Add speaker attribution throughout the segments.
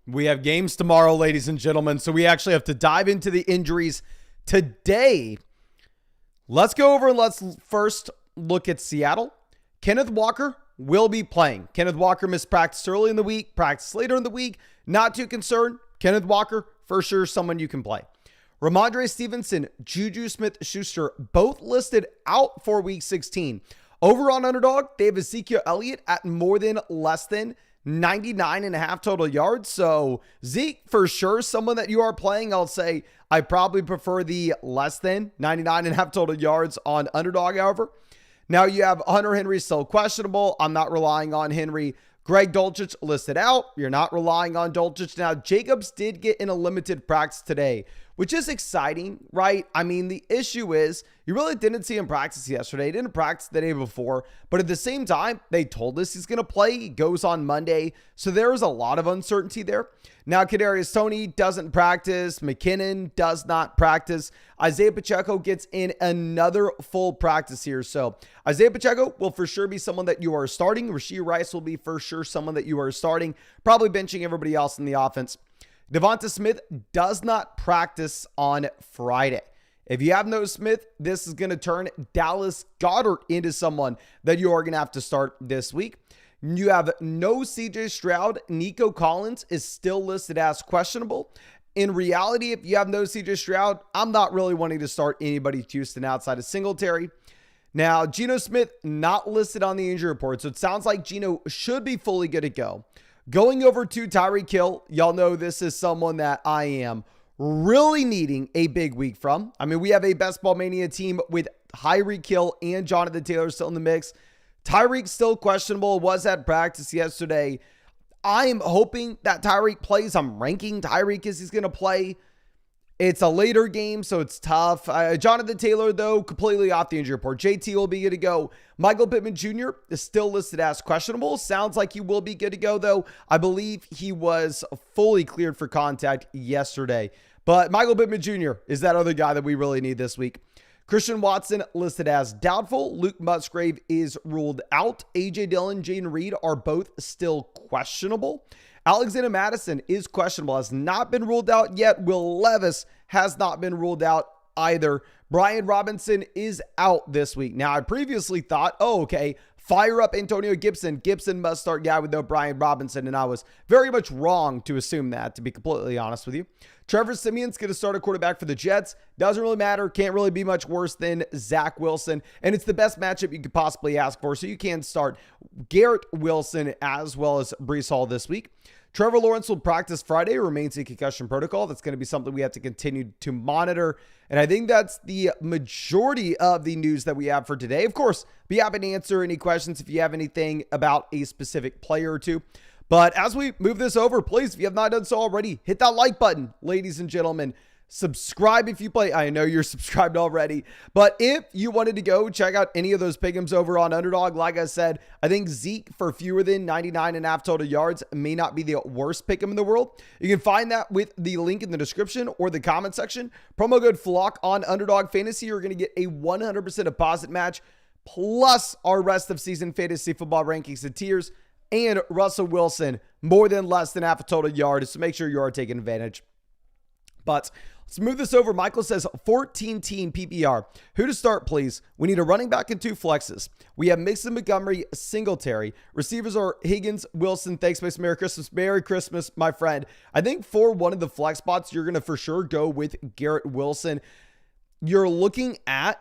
Speaker 1: We have games tomorrow, ladies and gentlemen, so we actually have to dive into the injuries today. Let's go over and let's first look at Seattle. Kenneth Walker will be playing. Kenneth Walker missed practice early in the week, practice later in the week. Not too concerned. Kenneth Walker, for sure, someone you can play. Ramondre Stevenson, Juju Smith-Schuster, both listed out for week 16. Over on Underdog, they have Ezekiel Elliott at more than less than 99.5 total yards. So Zeke, for sure, someone that you are playing. I'll say I probably prefer the less than 99.5 total yards on Underdog, however. Now you have Hunter Henry still questionable. I'm not relying on Henry. Greg Dulcich listed out. You're not relying on Dulcich. Now, Jacobs did get in a limited practice today, which is exciting, right? I mean, the issue is you really didn't see him practice yesterday. He didn't practice the day before, but at the same time, they told us he's going to play. He goes on Monday, so there is a lot of uncertainty there. Now, Kadarius Toney doesn't practice. McKinnon does not practice. Isaiah Pacheco gets in another full practice here. So Isaiah Pacheco will for sure be someone that you are starting. Rashee Rice will be for sure someone that you are starting, probably benching everybody else in the offense. Devonta Smith does not practice on Friday. If you have no Smith, this is going to turn Dallas Goedert into someone that you are going to have to start this week. You have no CJ Stroud. Nico Collins is still listed as questionable. In reality, if you have no CJ Stroud, I'm not really wanting to start anybody Houston outside of Singletary. Now, Geno Smith not listed on the injury report, so it sounds like Geno should be fully good to go. Going over to Tyreek Hill, y'all know this is someone that I am really needing a big week from. I mean, we have a Best Ball Mania team with Tyreek Hill and Jonathan Taylor still in the mix. Tyreek still questionable, was at practice yesterday. I am hoping that Tyreek plays. I'm ranking Tyreek as he's going to play. It's a later game, so it's tough. Jonathan Taylor, though, completely off the injury report. JT will be good to go. Michael Pittman Jr. is still listed as questionable. Sounds like he will be good to go, though. I believe he was fully cleared for contact yesterday. But Michael Pittman Jr. is that other guy that we really need this week. Christian Watson listed as doubtful. Luke Musgrave is ruled out. A.J. Dillon, Jaden Reed are both still questionable. Alexander Madison is questionable, has not been ruled out yet. Will Levis has not been ruled out either. Brian Robinson is out this week. Now, I previously thought, fire up Antonio Gibson. Gibson must start guy with no Brian Robinson, and I was very much wrong to assume that, to be completely honest with you. Trevor Siemian's going to start a quarterback for the Jets. Doesn't really matter. Can't really be much worse than Zach Wilson, and it's the best matchup you could possibly ask for, so you can start Garrett Wilson as well as Breece Hall this week. Trevor Lawrence will practice Friday, remains in concussion protocol. That's going to be something we have to continue to monitor. And I think that's the majority of the news that we have for today. Of course, be happy to answer any questions if you have anything about a specific player or two. But as we move this over, please, if you have not done so already, hit that like button, ladies and gentlemen. Subscribe if you play. I know you're subscribed already, but if you wanted to go check out any of those pick'ems over on Underdog, like I said, I think Zeke for fewer than 99.5 total yards may not be the worst pick'em in the world. You can find that with the link in the description or the comment section. Promo code FLOCK on Underdog Fantasy. You're going to get a 100% deposit match plus our rest of season fantasy football rankings and tiers and Russell Wilson more than less than half a total yard. So make sure you are taking advantage. But let's move this over. Michael says 14-team PPR. Who to start, please? We need a running back and two flexes. We have Mixon, Montgomery, Singletary. Receivers are Higgins, Wilson. Thanks, Mason. Merry Christmas. Merry Christmas, my friend. I think for one of the flex spots, you're going to for sure go with Garrett Wilson. You're looking at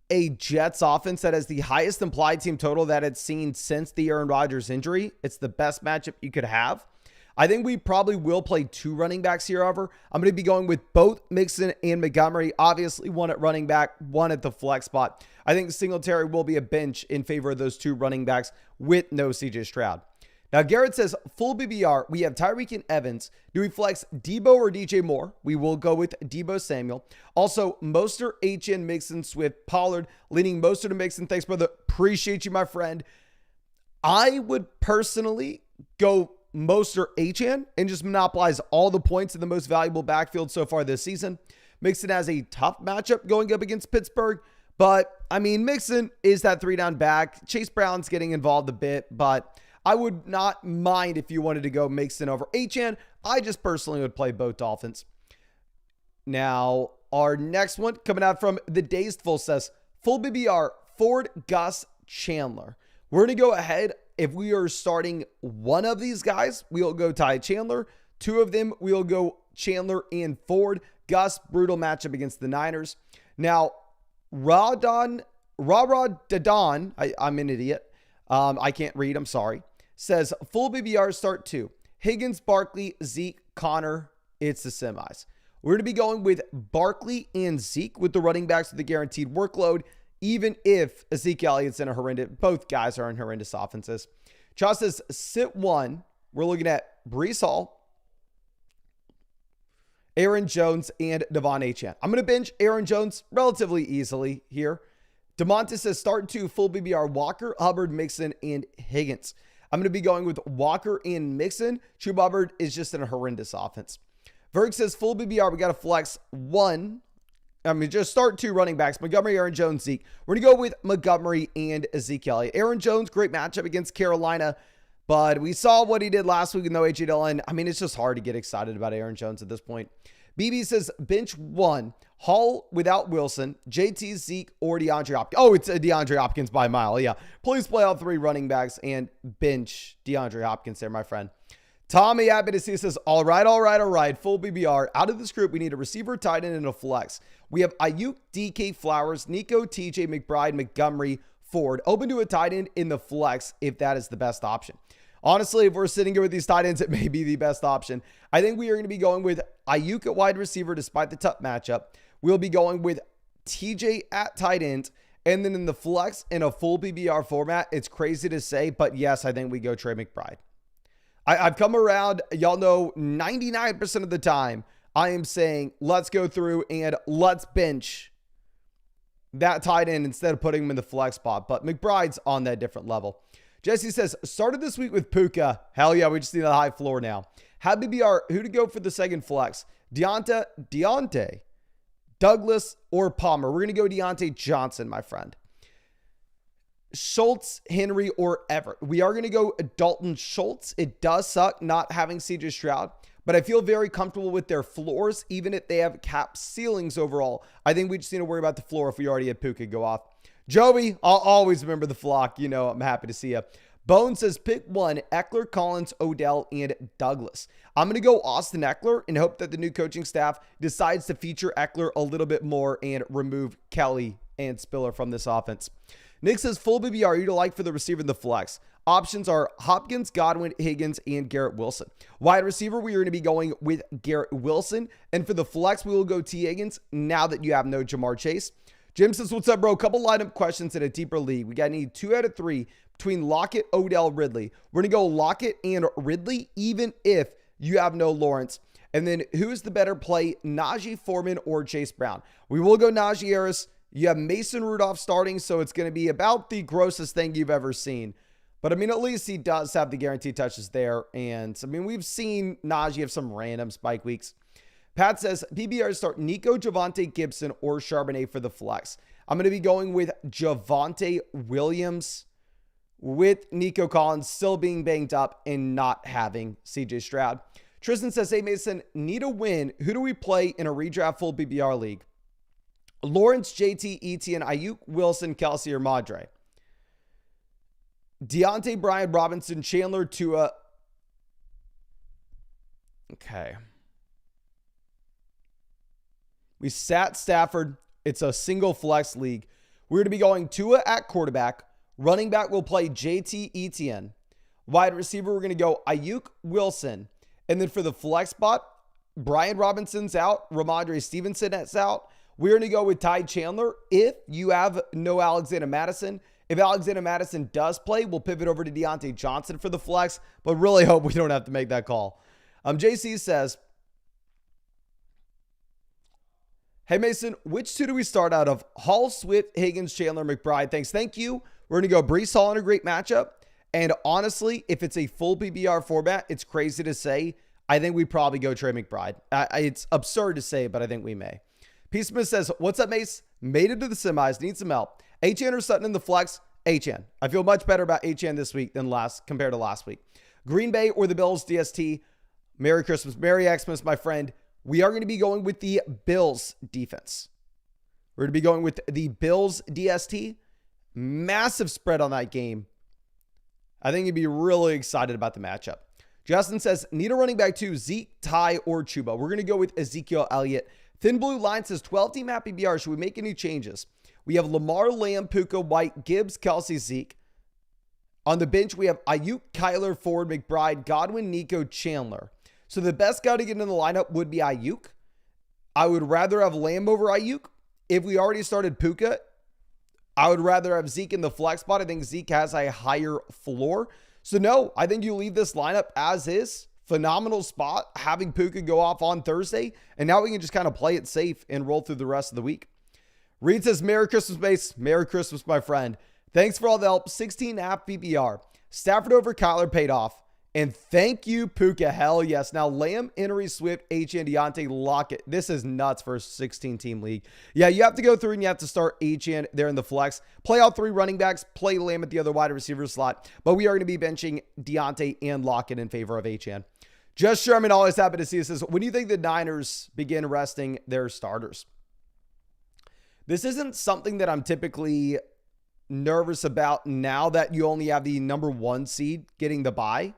Speaker 1: a Jets offense that has the highest implied team total that it's seen since the Aaron Rodgers injury. It's the best matchup you could have. I think we probably will play two running backs here, however. I'm going to be going with both Mixon and Montgomery. Obviously, one at running back, one at the flex spot. I think Singletary will be a bench in favor of those two running backs with no CJ Stroud. Now, Garrett says, full BBR, we have Tyreek and Evans. Do we flex Debo or DJ Moore? We will go with Debo Samuel. Also, Mostert, HN, Mixon, Swift, Pollard, leaning Mostert to Mixon. Thanks, brother. Appreciate you, my friend. I would personally go Mostert, HN, and just monopolize all the points in the most valuable backfield so far this season. Mixon has a tough matchup going up against Pittsburgh, but I mean, Mixon is that 3-down back. Chase Brown's getting involved a bit, but I would not mind if you wanted to go Mixon over HN. I just personally would play both Dolphins. Now, our next one coming out from the Dazed Fool says, full BBR, Ford, Gus, Chandler. We're going to go ahead. If we are starting one of these guys, we'll go Ty Chandler. Two of them, we'll go Chandler and Ford. Gus, brutal matchup against the Niners. Now, Dadon, I'm an idiot. I can't read, I'm sorry. Says, full BBR start 2. Higgins, Barkley, Zeke, Connor. It's the semis. We're going to be going with Barkley and Zeke with the running backs with the guaranteed workload, even if Ezekiel Elliott's in a horrendous, both guys are in horrendous offenses. Charles says, sit 1. We're looking at Breece Hall, Aaron Jones, and Devon Achane. I'm going to bench Aaron Jones relatively easily here. DeMontis says, start 2, full BBR, Walker, Hubbard, Mixon, and Higgins. I'm going to be going with Walker and Mixon. Chuba Hubbard is just in a horrendous offense. Verg says, full BBR, we got to flex 1. Just start 2 running backs, Montgomery, Aaron Jones, Zeke. We're going to go with Montgomery and Ezekiel Elliott. Aaron Jones, great matchup against Carolina, but we saw what he did last week with no A.J. Dillon. It's just hard to get excited about Aaron Jones at this point. BB says, bench 1, Hall without Wilson, JT, Zeke, or DeAndre Hopkins. Oh, it's a DeAndre Hopkins by a mile. Yeah, please play all 3 running backs and bench DeAndre Hopkins there, my friend. Tommy Abedisi says, all right. Full BBR. Out of this group, we need a receiver, tight end, and a flex. We have Ayuk, DK, Flowers, Nico, TJ, McBride, Montgomery, Ford. Open to a tight end in the flex if that is the best option. Honestly, if we're sitting here with these tight ends, it may be the best option. I think we are going to be going with Ayuk at wide receiver despite the tough matchup. We'll be going with TJ at tight end. And then in the flex in a full BBR format, it's crazy to say, but yes, I think we go Trey McBride. I've come around. Y'all know 99% of the time I am saying let's go through and let's bench that tight end instead of putting him in the flex spot. But McBride's on that different level. Jesse says, started this week with Puka. Hell yeah, we just need a high floor now. Had BBR, who to go for the second flex? Deontay, Douglas, or Palmer? We're going to go Deontay Johnson, my friend. Schultz, Henry, or Everett. We are going to go Dalton Schultz. It does suck not having CJ Stroud, but I feel very comfortable with their floors, even if they have cap ceilings overall. I think we just need to worry about the floor if we already had Puka go off. Joey, I'll always remember the flock. I'm happy to see you. Bone says, pick 1, Eckler, Collins, Odell, and Douglas. I'm going to go Austin Eckler and hope that the new coaching staff decides to feature Eckler a little bit more and remove Kelly and Spiller from this offense. Nick says, full BBR, you to like for the receiver in the flex. Options are Hopkins, Godwin, Higgins, and Garrett Wilson. Wide receiver, we are going to be going with Garrett Wilson. And for the flex, we will go T. Higgins now that you have no Jamar Chase. Jim says, what's up, bro? Couple lineup questions in a deeper league. We got to need 2 out of 3 between Lockett, Odell, Ridley. We're going to go Lockett and Ridley, even if you have no Lawrence. And then who is the better play, Najee Foreman or Chase Brown? We will go Najee Harris. You have Mason Rudolph starting, so it's going to be about the grossest thing you've ever seen. But, at least he does have the guaranteed touches there. And, we've seen Najee have some random spike weeks. Pat says, PBR start Nico, Javonte Gibson, or Charbonnet for the flex. I'm going to be going with Javonte Williams with Nico Collins still being banged up and not having CJ Stroud. Tristan says, hey, Mason, need a win. Who do we play in a redraft full BBR league? Lawrence, JT, Etienne, Ayuk, Wilson, Kelsey, or Madre? Deontay, Brian, Robinson, Chandler, Tua. Okay. We sat Stafford. It's a single flex league. We're going to be going Tua at quarterback. Running back will play JT, Etienne. Wide receiver, we're going to go Ayuk, Wilson. And then for the flex spot, Brian Robinson's out. Ramondre Stevenson is out. We're going to go with Ty Chandler if you have no Alexander Madison. If Alexander Madison does play, we'll pivot over to Deontay Johnson for the flex, but really hope we don't have to make that call. JC says, hey, Mason, which 2 do we start out of? Hall, Swift, Higgins, Chandler, McBride. Thanks. Thank you. We're going to go Breece Hall in a great matchup. And honestly, if it's a full PBR format, it's crazy to say. I think we probably go Trey McBride. It's absurd to say, but I think we may. P. Smith says, what's up, Mace? Made it to the semis. Need some help. Achane or Sutton in the flex? Achane. I feel much better about Achane this week than compared to last week. Green Bay or the Bills DST? Merry Christmas. Merry Xmas, my friend. We are going to be going with the Bills defense. We're going to be going with the Bills DST. Massive spread on that game. I think you'd be really excited about the matchup. Justin says, need a running back too, Zeke, Ty, or Chuba. We're going to go with Ezekiel Elliott. Thin Blue Line says, 12-team happy BR. Should we make any changes? We have Lamar, Lamb, Puka, White, Gibbs, Kelsey, Zeke. On the bench, we have Ayuk, Kyler, Ford, McBride, Godwin, Nico, Chandler. So the best guy to get in the lineup would be Ayuk. I would rather have Lamb over Ayuk. If we already started Puka, I would rather have Zeke in the flex spot. I think Zeke has a higher floor. So no, I think you leave this lineup as is. Phenomenal spot, having Puka go off on Thursday. And now we can just kind of play it safe and roll through the rest of the week. Reed says, Merry Christmas, base. Merry Christmas, my friend. Thanks for all the help. 16.5 PPR. Stafford over Kyler paid off. And thank you, Puka. Hell yes. Now, Lamb, Henry, Swift, H.N. Deontay, Lockett. This is nuts for a 16-team league. Yeah, you have to go through and you have to start H.N. there in the flex. Play all three running backs. Play Lamb at the other wide receiver slot. But we are going to be benching Deontay and Lockett in favor of H.N. Just Sherman, always happy to see this. When do you think the Niners begin resting their starters? This isn't something that I'm typically nervous about now that you only have the number 1 seed getting the bye.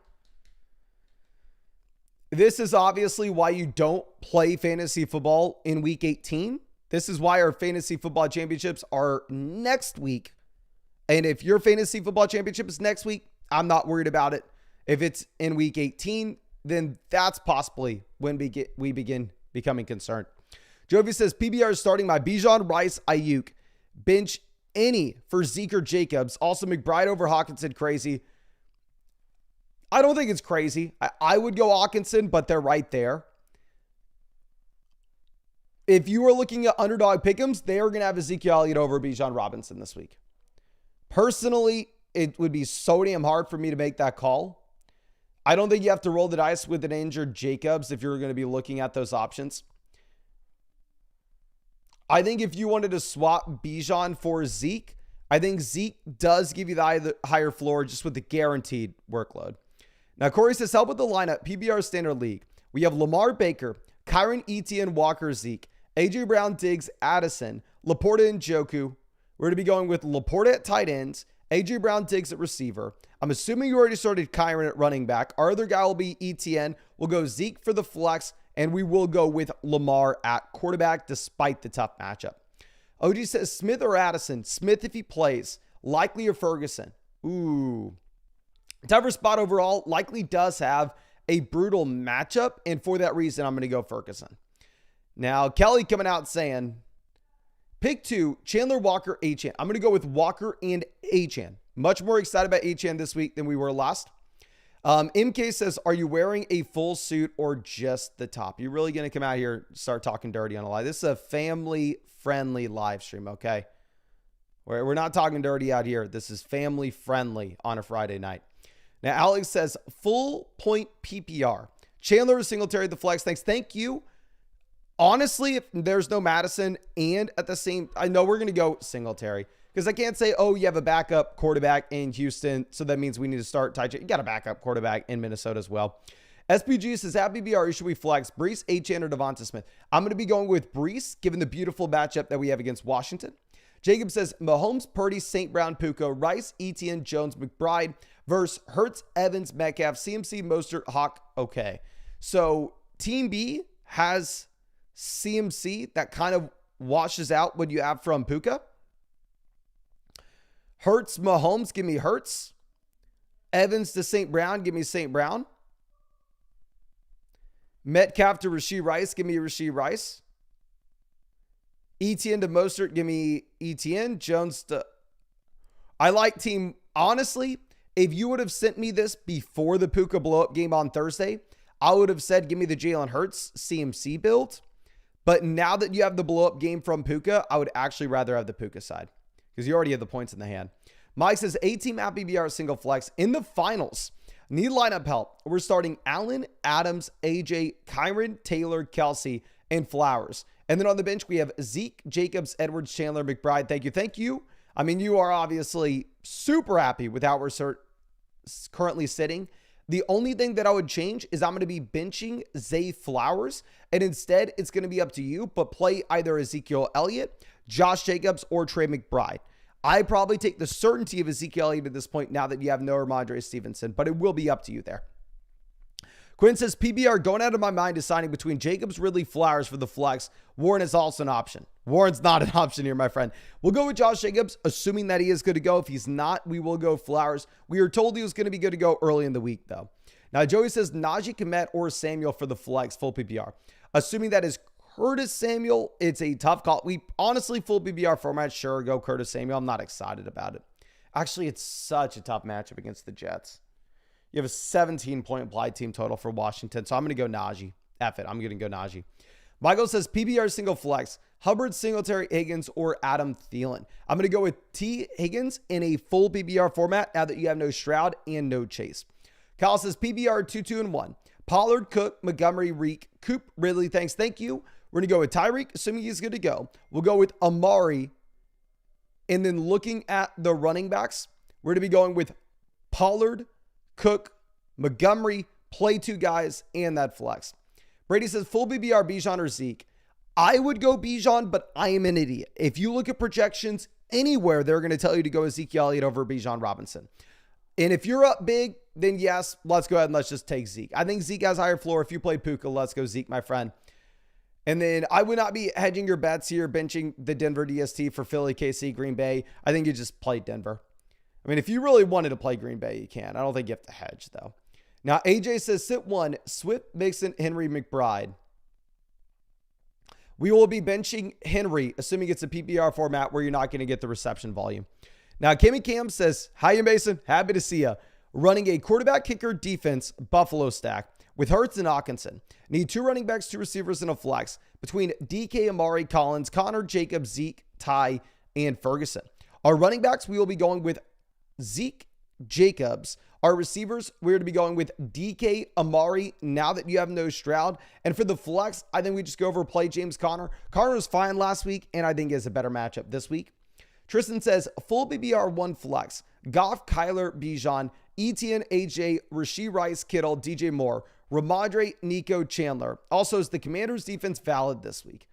Speaker 1: This is obviously why you don't play fantasy football in week 18. This is why our fantasy football championships are next week. And if your fantasy football championship is next week, I'm not worried about it. If it's in week 18, then that's possibly when we begin becoming concerned. Jovi says, PBR is starting my Bijan, Rice, Ayuk. Bench any for Zeke or Jacobs. Also, McBride over Hawkinson, crazy. I don't think it's crazy. I would go Hawkinson, but they're right there. If you were looking at underdog pick'ems, they are going to have Ezekiel Elliott over Bijan Robinson this week. Personally, it would be so damn hard for me to make that call. I don't think you have to roll the dice with an injured Jacobs if you're going to be looking at those options. I think if you wanted to swap Bijan for Zeke, I think Zeke does give you the higher floor just with the guaranteed workload. Now, Corey says, help with the lineup. PBR standard league. We have Lamar Baker, Kyron Etienne, Walker, Zeke, AJ Brown, Diggs, Addison, Laporta, and Njoku. We're going to be going with Laporta at tight ends, AJ Brown, Diggs at receiver. I'm assuming you already started Kyron at running back. Our other guy will be Etienne. We'll go Zeke for the flex, and we will go with Lamar at quarterback despite the tough matchup. OG says, Smith or Addison? Smith if he plays. Likely or Ferguson? Ooh. Tougher spot overall. Likely does have a brutal matchup, and for that reason, I'm going to go Ferguson. Now, Kelly coming out saying, pick 2, Chandler, Walker, Achane. I'm going to go with Walker and Achane. Much more excited about Achane this week than we were last. MK says, are you wearing a full suit or just the top? You're really going to come out here and start talking dirty on a live. This is a family-friendly live stream, okay? We're not talking dirty out here. This is family-friendly on a Friday night. Now, Alex says, full point PPR. Chandler, Singletary, the flex. Thanks. Thank you. Honestly, if there's no Madison and at the same, I know we're going to go Singletary because I can't say, oh, you have a backup quarterback in Houston, so that means we need to start Ty. You got a backup quarterback in Minnesota as well. SPG says, at BBR, should we flex Brees, Achane, or Devonta Smith? I'm going to be going with Brees, given the beautiful matchup that we have against Washington. Jacob says, Mahomes, Purdy, St. Brown, Puka, Rice, Etienne, Jones, McBride versus Hurts, Evans, Metcalf, CMC, Mostert, Hawk. Okay. So Team B has CMC that kind of washes out what you have from Puka. Hurts, Mahomes, give me Hurts. Evans to St. Brown, give me St. Brown. Metcalf to Rashee Rice, give me Rashee Rice. Etienne to Mostert, give me Etienne. Jones to... I like team... Honestly, if you would have sent me this before the Puka blow-up game on Thursday, I would have said, give me the Jalen Hurts CMC build. But now that you have the blow-up game from Puka, I would actually rather have the Puka side because you already have the points in the hand. Mike says, A-team at BBR single flex. In the finals, need lineup help. We're starting Allen, Adams, AJ, Kyron, Taylor, Kelsey, and Flowers. And then on the bench, we have Zeke, Jacobs, Edwards, Chandler, McBride. Thank you. Thank you. I mean, you are obviously super happy with how we're currently sitting. The only thing that I would change is I'm going to be benching Zay Flowers, and instead it's going to be up to you, but play either Ezekiel Elliott, Josh Jacobs, or Trey McBride. I probably take the certainty of Ezekiel Elliott at this point now that you have no Ramondre Stevenson, but it will be up to you there. Quinn says, PBR going out of my mind deciding between Jacobs, Ridley, Flowers for the flex. Warren is also an option. Warren's not an option here, my friend. We'll go with Josh Jacobs, assuming that he is good to go. If he's not, we will go Flowers. We were told he was going to be good to go early in the week, though. Now, Joey says, Najee, Komet, or Samuel for the flex, full PPR. Assuming that is Curtis Samuel, it's a tough call. We honestly, full PPR format, sure, go Curtis Samuel. I'm not excited about it. Actually, it's such a tough matchup against the Jets. You have a 17-point implied team total for Washington, so I'm going to go Najee. F it, I'm going to go Najee. Michael says PBR single flex, Hubbard, Singletary, Higgins, or Adam Thielen. I'm going to go with T. Higgins in a full PBR format now that you have no Stroud and no Chase. Kyle says PBR 2-2-1. Pollard, Cook, Montgomery, Reek, Coop, Ridley, thanks, thank you. We're going to go with Tyreek, assuming he's good to go. We'll go with Amari. And then looking at the running backs, we're going to be going with Pollard, Cook, Montgomery, play two guys, and that flex. Brady says full BBR, Bijan or Zeke. I would go Bijan, but I am an idiot. If you look at projections anywhere, they're going to tell you to go Ezekiel Elliott over Bijan Robinson. And if you're up big, then yes, let's go ahead and let's just take Zeke. I think Zeke has higher floor. If you play Puka, let's go Zeke, my friend. And then I would not be hedging your bets here, benching the Denver DST for Philly, KC, Green Bay. I think you just play Denver. I mean, if you really wanted to play Green Bay, you can. I don't think you have to hedge, though. Now, AJ says, sit one, Swift, Mixon, Henry, McBride. We will be benching Henry, assuming it's a PPR format where you're not going to get the reception volume. Now, Kimmy Cam says, hi, you Mason. Happy to see you. Running a quarterback kicker defense, Buffalo stack with Hurts and Hawkinson. Need two running backs, two receivers, and a flex between DK, Amari, Collins, Connor, Jacobs, Zeke, Ty, and Ferguson. Our running backs, we will be going with Zeke, Jacobs. Our receivers, we're going to be going with DK, Amari, now that you have no Stroud. And for the flex, I think we just go over play James Conner. Conner was fine last week, and I think he has a better matchup this week. Tristan says, full BBR 1 flex. Goff, Kyler, Bijan, Etienne, AJ, Rashee Rice, Kittle, DJ Moore, Ramondre, Nico, Chandler. Also, is the Commanders' defense valid this week?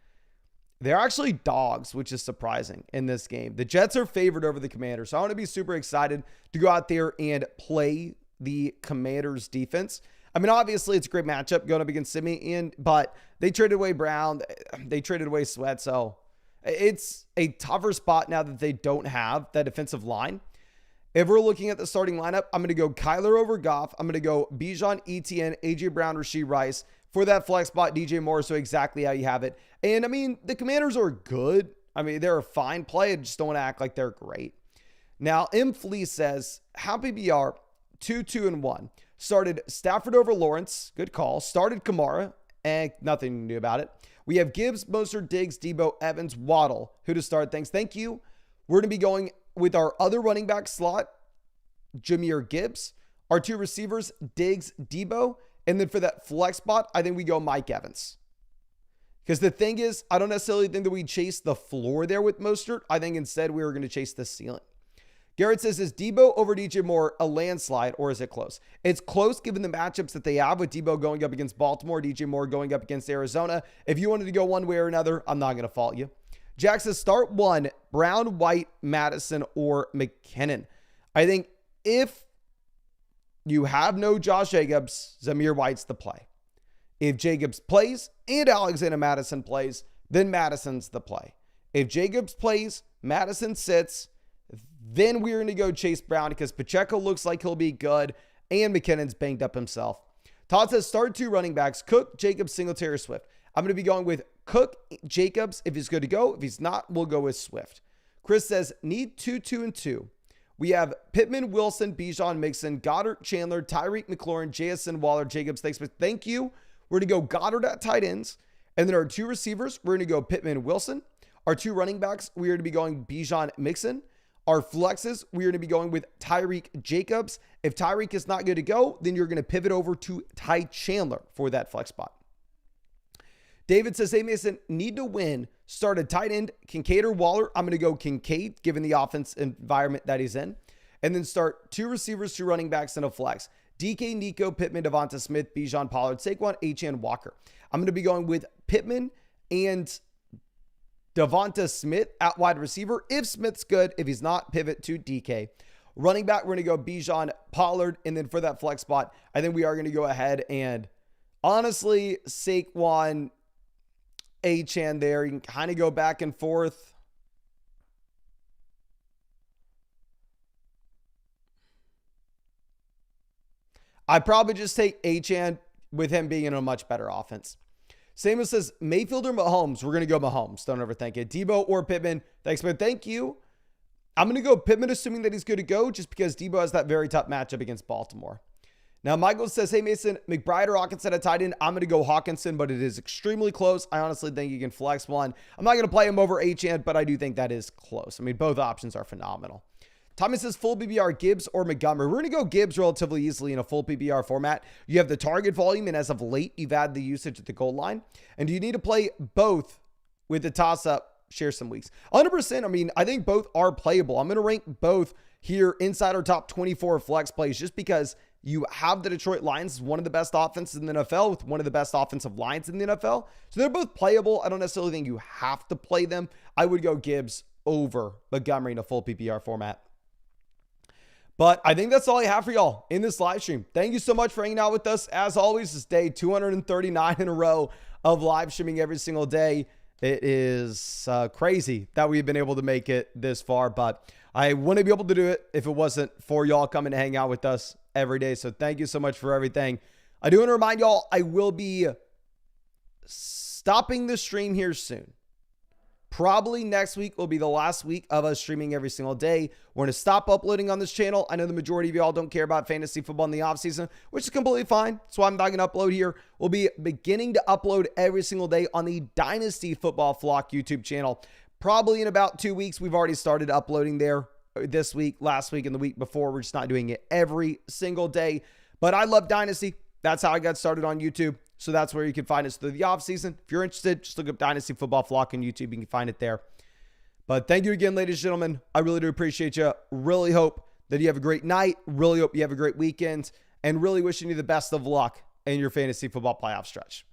Speaker 1: They're actually dogs, which is surprising in this game. The Jets are favored over the Commanders, so I want to be super excited to go out there and play the Commanders' defense. I mean, obviously, it's a great matchup going up against Simeon, but they traded away Brown. They traded away Sweat, so it's a tougher spot now that they don't have that defensive line. If we're looking at the starting lineup, I'm going to go Kyler over Goff. I'm going to go Bijan, Etienne, AJ Brown, Rashee Rice. For that flex spot, DJ Moore, so exactly how you have it. And I mean, the Commanders are good. I mean, they're a fine play. I just don't want to act like they're great. Now, M. Flea says, happy BR, 2-2-1. Started Stafford over Lawrence. Good call. Started Kamara. Nothing new about it. We have Gibbs, Mostert, Diggs, Debo, Evans, Waddle. Who to start? Thanks. Thank you. We're going to be going with our other running back slot, Jahmyr Gibbs. Our two receivers, Diggs, Debo. And then for that flex spot, I think we go Mike Evans. Because the thing is, I don't necessarily think that we chase the floor there with Mostert. I think instead we were going to chase the ceiling. Garrett says, is Debo over DJ Moore a landslide or is it close? It's close given the matchups that they have with Debo going up against Baltimore, DJ Moore going up against Arizona. If you wanted to go one way or another, I'm not going to fault you. Jack says, start one, Brown, White, Madison, or McKinnon. I think if you have no Josh Jacobs, Zamir White's the play. If Jacobs plays and Alexander Madison plays, then Madison's the play. If Jacobs plays, Madison sits, then we're going to go Chase Brown because Pacheco looks like he'll be good and McKinnon's banged up himself. Todd says start two running backs, Cook, Jacobs, Singletary, Swift. I'm going to be going with Cook, Jacobs. If he's good to go. If he's not, we'll go with Swift. Chris says need 2-2-2. We have Pittman, Wilson, Bijan, Mixon, Goddard, Chandler, Tyreek, McLaurin, JSN, Waller, Jacobs. Thank you. We're going to go Goddard at tight ends. And then our two receivers, we're going to go Pittman, Wilson. Our two running backs, we're going to be going Bijan, Mixon. Our flexes, we're going to be going with Tyreek, Jacobs. If Tyreek is not good to go, then you're going to pivot over to Ty Chandler for that flex spot. David says, hey, Mason, need to win. Start a tight end, Kincaid or Waller. I'm going to go Kincaid, given the offense environment that he's in. And then start two receivers, two running backs, and a flex. DK, Nico, Pittman, Devonta Smith, Bijan, Pollard, Saquon, Achane, Walker. I'm going to be going with Pittman and Devonta Smith at wide receiver. If Smith's good, if he's not, pivot to DK. Running back, we're going to go Bijan, Pollard, and then for that flex spot, I think we are going to go ahead and honestly, Saquon, Achane there. You can kind of go back and forth. I'd probably just take Achane with him being in a much better offense. Samus says, Mayfield or Mahomes? We're going to go Mahomes. Don't overthink it. Debo or Pittman? Thanks, man. Thank you. I'm going to go Pittman, assuming that he's good to go, just because Debo has that very tough matchup against Baltimore. Now, Michael says, hey, Mason, McBride or Hawkinson at tight end? I'm going to go Hawkinson, but it is extremely close. I honestly think you can flex one. I'm not going to play him over Achane, but I do think that is close. I mean, both options are phenomenal. Tommy says full PPR, Gibbs or Montgomery. We're going to go Gibbs relatively easily in a full PPR format. You have the target volume, and as of late, you've had the usage at the goal line. And you need to play both with the toss-up, share some weeks. 100%, I mean, I think both are playable. I'm going to rank both here inside our top 24 flex plays just because you have the Detroit Lions, one of the best offenses in the NFL with one of the best offensive lines in the NFL. So they're both playable. I don't necessarily think you have to play them. I would go Gibbs over Montgomery in a full PPR format. But I think that's all I have for y'all in this live stream. Thank you so much for hanging out with us. As always, it's day 239 in a row of live streaming every single day. It is crazy that we've been able to make it this far, but I wouldn't be able to do it if it wasn't for y'all coming to hang out with us every day. So thank you so much for everything. I do want to remind y'all, I will be stopping the stream here soon. Probably next week will be the last week of us streaming every single day. We're going to stop uploading on this channel. I know the majority of y'all don't care about fantasy football in the offseason, which is completely fine. So I'm not going to upload here. We'll be beginning to upload every single day on the Dynasty Football Flock YouTube channel. Probably in about 2 weeks. We've already started uploading there this week, last week, and the week before. We're just not doing it every single day. But I love Dynasty. That's how I got started on YouTube. So that's where you can find us through the offseason. If you're interested, just look up Dynasty Football Flock on YouTube. You can find it there. But thank you again, ladies and gentlemen. I really do appreciate you. Really hope that you have a great night. Really hope you have a great weekend. And really wishing you the best of luck in your fantasy football playoff stretch.